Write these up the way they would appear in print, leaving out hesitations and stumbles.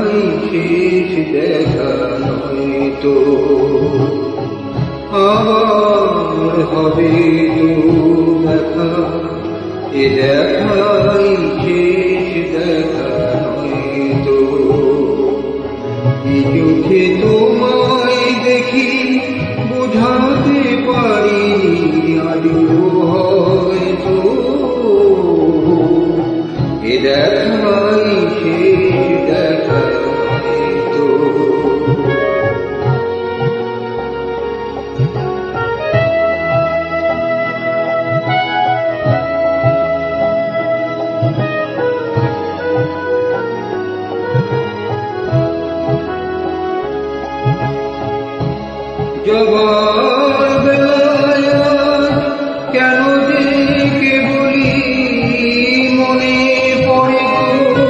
দেখাই শেষ দেখা নয় তো, আবার হবে তো দেখা, এ দেখাই শেষ দেখা নয় তো। এ চোখে তোমায় দেখি বোঝাতে পারি আজও হয়তো, এ দেখাই শেষ দেখা নয়তো। জবার বেলায় কেন যে কে বলি মনে পড়ে গো,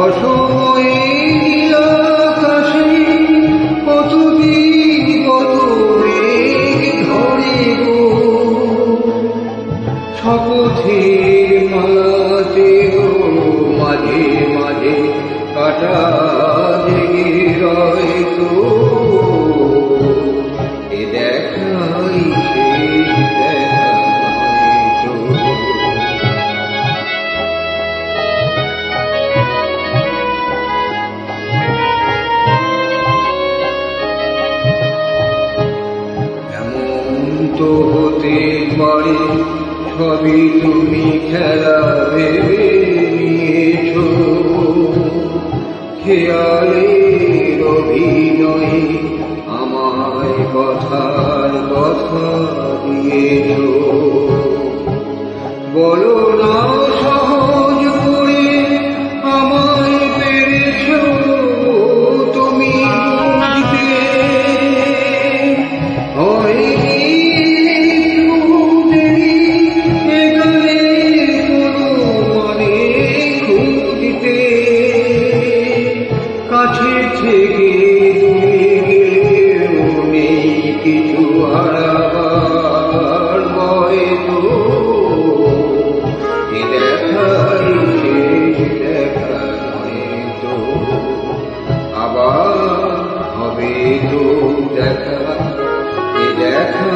অসময়ে আকাশে কতদিন কত মেঘ ধরে গো, শপথের মালাতে গো মাঝে মাঝে কাটা জেগে রয় তো, এ দেখাই শেষ দেখা নয়তো। এমন তো হতে পারে সবই তুমি খেলা ভেবে নিয়েছো, খেয়ালের অভিনয়ে আমায় কথার কথা দিয়েছো। বলো না সহজ করে আমায় পেরেছো তুমি বুঝতে, হয়নি একটু দেরি এ গানের কোনো মানে খুঁজতে, কাছে থেকে দূরে গেলেও নেই কিছু হারাবার হয়তো, এ দেখাই শেষ দেখা নয়তো, আবার হবে তো দেখা, এ দেখা